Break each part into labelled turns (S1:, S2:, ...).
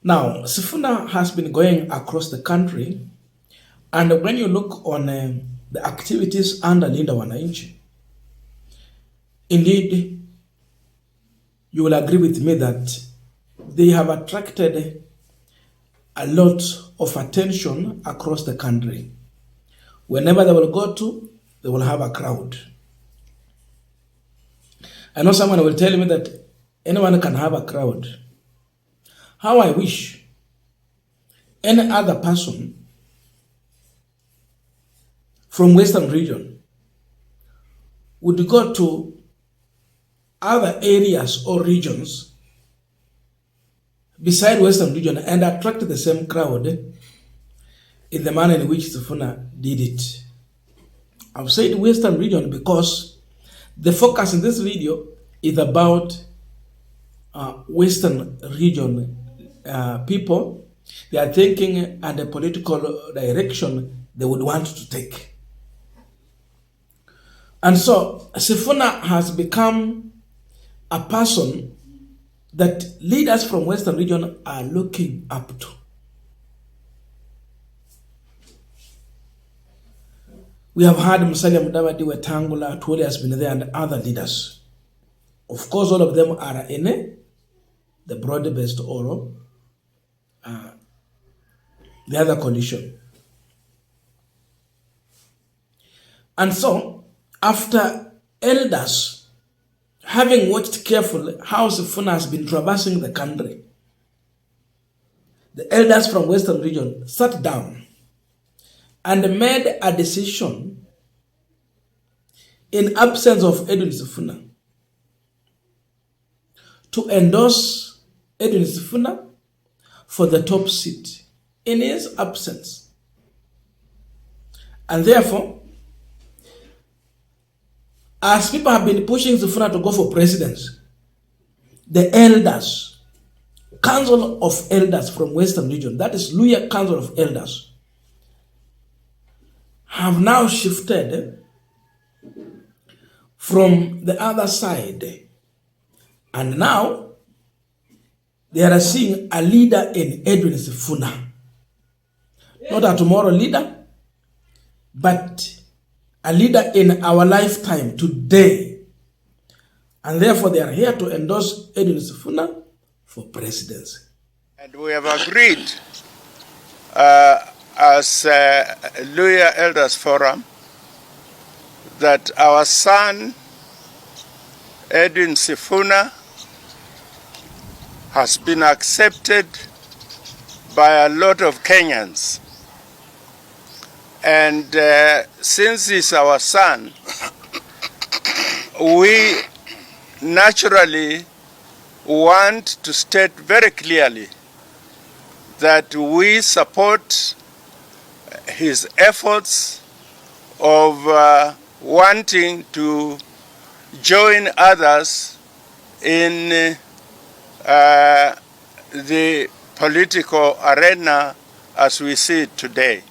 S1: Now, Sifuna has been going across the country, and when you look on the activities under Linda Wananchi, indeed, you will agree with me that they have attracted a lot of attention across the country. Whenever they will go to, they will have a crowd. I know someone will tell me that anyone can have a crowd. How I wish any other person from Western region would go to other areas or regions beside Western region and attract the same crowd in the manner in which Sifuna did it. I've said Western region because the focus in this video is about Western region people. They are thinking and the political direction they would want to take. And so Sifuna has become a person that leaders from Western region are looking up to. We have had Mudavadi, Wetangula, Tuoli has been there, and other leaders. Of course, all of them are in the broad-based or the other coalition. And so, after elders, having watched carefully how Sifuna has been traversing the country, the elders from Western region sat down and made a decision in absence of Edwin Sifuna to endorse Edwin Sifuna for the top seat in his absence. And therefore, as people have been pushing Sifuna to go for presidency, the elders, Council of Elders from Western region, that is Luhya Council of Elders, have now shifted from the other side. And now, they are seeing a leader in Edwin Sifuna. Not a tomorrow leader, but a leader in our lifetime today. And therefore, they are here to endorse Edwin Sifuna for presidency.
S2: And we have agreed as Luhya Elders Forum that our son, Edwin Sifuna, has been accepted by a lot of Kenyans. And since he's our son, we naturally want to state very clearly that we support his efforts of wanting to join others in the political arena as we see it today.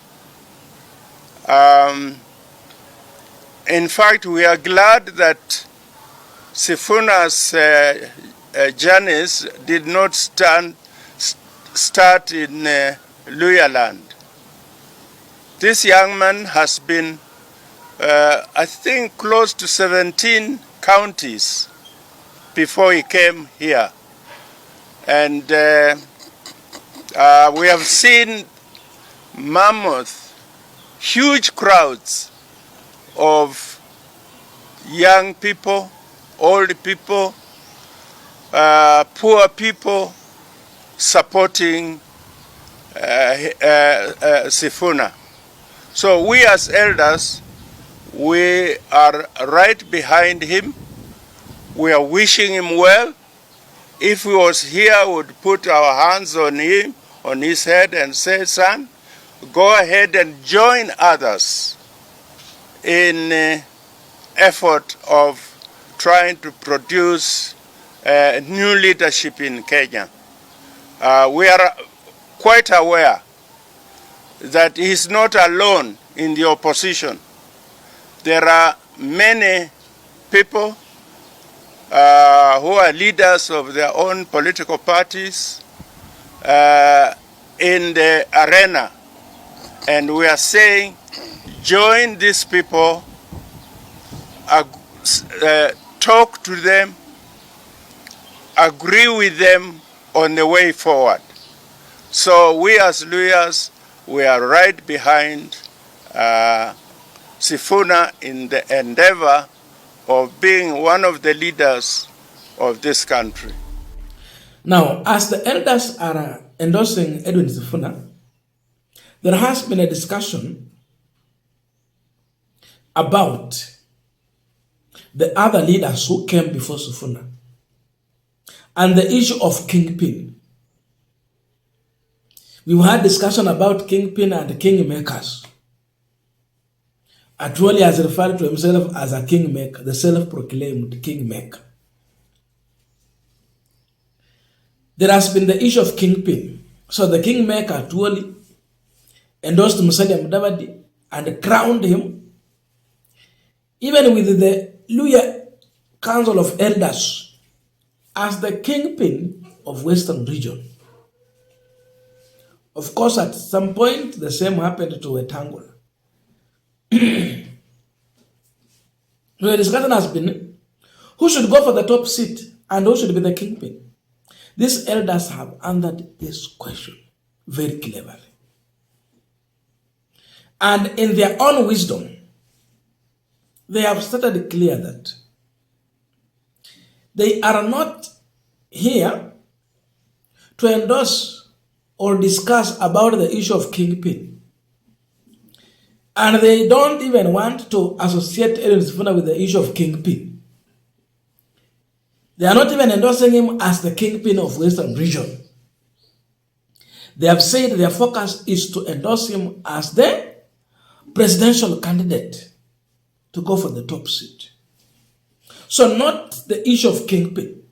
S2: In fact, we are glad that Sifuna's journeys did not start in Luhya land. This young man has been, I think, close to 17 counties before he came here. And we have seen mammoth, huge crowds of young people, old people, poor people supporting Sifuna. So we as elders, we are right behind him. We are wishing him well. If he was here, we would put our hands on him, on his head, and say, son, go ahead and join others in effort of trying to produce new leadership in Kenya. We are quite aware that he is not alone in the opposition. There are many people who are leaders of their own political parties, in the arena, and we are saying, join these people, talk to them, agree with them on the way forward. So we as Luhyas, we are right behind Sifuna in the endeavor of being one of the leaders of this country.
S1: Now, as the elders are endorsing Edwin Sifuna, there has been a discussion about the other leaders who came before Sifuna and the issue of Kingpin. We had discussion about Kingpin and Kingmakers. Atwoli has referred to himself as a kingmaker, the self-proclaimed kingmaker. There has been the issue of Kingpin. So the kingmaker Atwoli endorsed Mudavadi and crowned him, even with the Luhya Council of Elders, as the kingpin of Western region. Of course, at some point, the same happened to Wetangula. So the discussion has been, who should go for the top seat and who should be the kingpin? These elders have answered this question very cleverly. And in their own wisdom, they have stated clear that they are not here to endorse or discuss about the issue of Kingpin. And they don't even want to associate Edwin Sifuna with the issue of Kingpin. They are not even endorsing him as the Kingpin of Western region. They have said their focus is to endorse him as the presidential candidate to go for the top seat. So not the issue of Kingpin.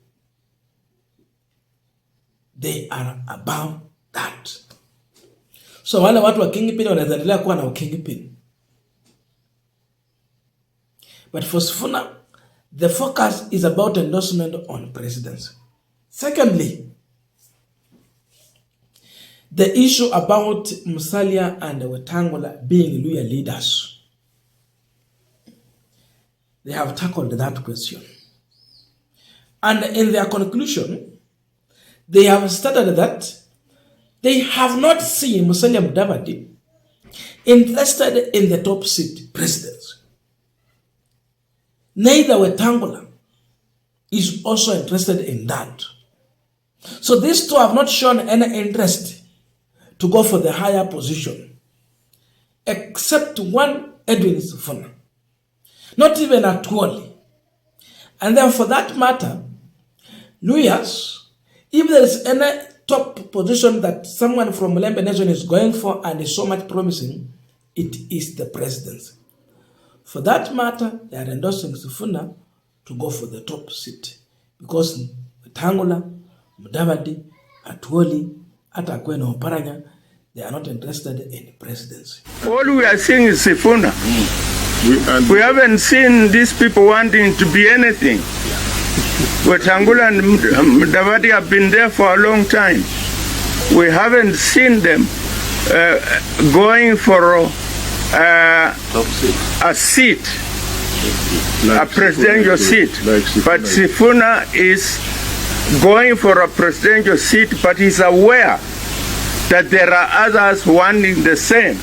S1: They are about that. So wale watu wa Kingpin wanaendelea kuwa na Kingpin. But for Sifuna, the focus is about endorsement on presidency. Secondly, the issue about Musalia and Wetangula being Luhya leaders. They have tackled that question. And in their conclusion, they have stated that they have not seen Musalia Mudavadi interested in the top seat presidency. Neither Wetangula is also interested in that. So these two have not shown any interest to go for the higher position, except one, Edwin Sifuna. Not even Atwoli. And then for that matter, Luhyas, if there is any top position that someone from Lembe Nation is going for and is so much promising, it is the presidency. For that matter, they are endorsing Sifuna to go for the top seat. Because Wetangula, Mudavadi, Atwoli, Atakweno Oparanya, they are not interested in presidency.
S2: All we are seeing is Sifuna. We haven't seen these people wanting to be anything. Wetangula and Mudavadi have been there for a long time. We haven't seen them going for a seat, like a presidential seat. But Sifuna is going for a presidential seat, but he's aware that there are others wanting the same.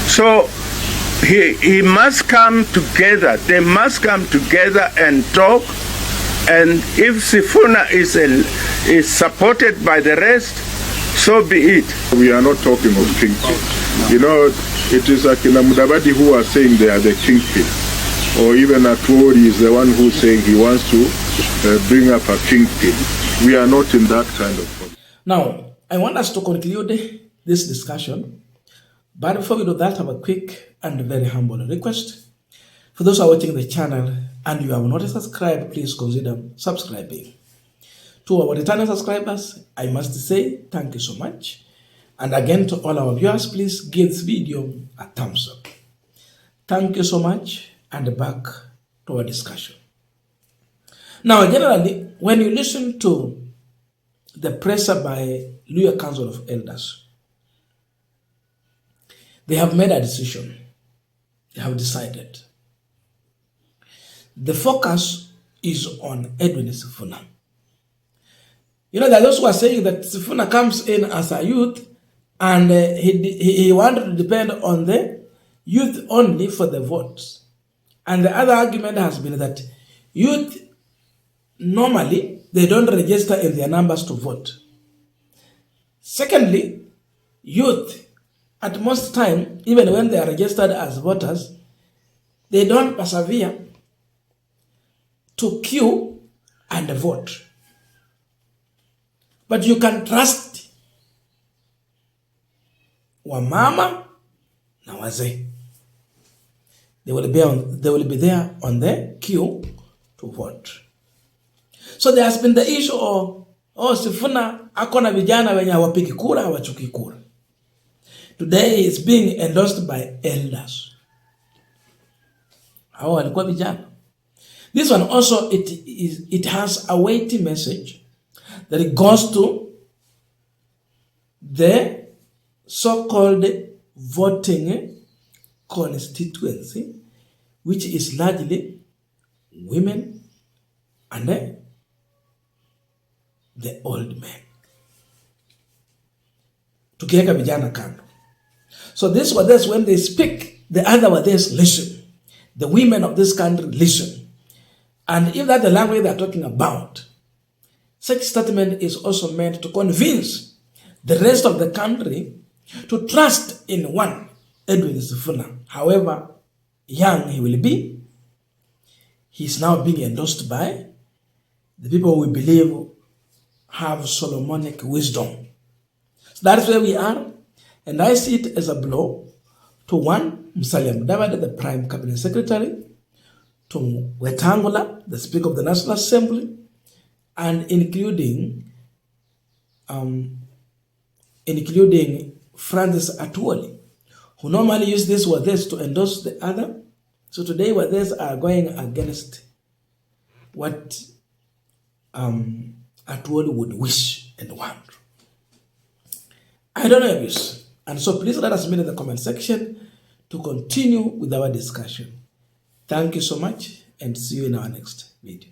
S2: So he must come together. They must come together and talk. And if Sifuna is supported by the rest, so be it.
S3: We are not talking of kingpin. You know, it is Akina Mudavadi who are saying they are the kingpin. Or even Atwoli is the one who's saying he wants to bring up a kingpin. We are not in that kind of problem.
S1: Now, I want us to conclude this discussion. But before we do that, I have a quick and very humble request. For those who are watching the channel and you have not subscribed, please consider subscribing. To our returning subscribers, I must say thank you so much. And again, to all our viewers, please give this video a thumbs up. Thank you so much, and back to our discussion. Now, generally, when you listen to the pressure by Luhya Council of Elders. They have made a decision. They have decided. The focus is on Edwin Sifuna. You know, there are those who are saying that Sifuna comes in as a youth and he wanted to depend on the youth only for the votes. And the other argument has been that youth, normally, they don't register in their numbers to vote. Secondly, youth, at most time, even when they are registered as voters, they don't persevere to queue and vote. But you can trust wamama na wazee. They will be there on the queue to vote. So there has been the issue of Sifuna akona vijana wenye hawapigi kura, hawachuki kura. Today he is being endorsed by elders. Hao walikuwa vijana. This one also, it has a weighty message that it goes to the so-called voting constituency, which is largely women and the old men. Tukiweka vijana kando. So this Wadhes, when they speak, the other Wadhes listen. The women of this country listen. And if that's the language they're talking about, such statement is also meant to convince the rest of the country to trust in one, Edwin Sifuna. However young he will be, he's now being endorsed by the people we believe have Solomonic wisdom. So that's where we are. And I see it as a blow to one, Musalia Mudavadi, the Prime Cabinet Secretary, to Wetangula, the Speaker of the National Assembly, and including Francis Atwoli, who normally use these Wadhes to endorse the other. So today Wadhes are going against what Atwoli would wish and want. I don't know if it's, and so please let us know in the comment section to continue with our discussion. Thank you so much and see you in our next video.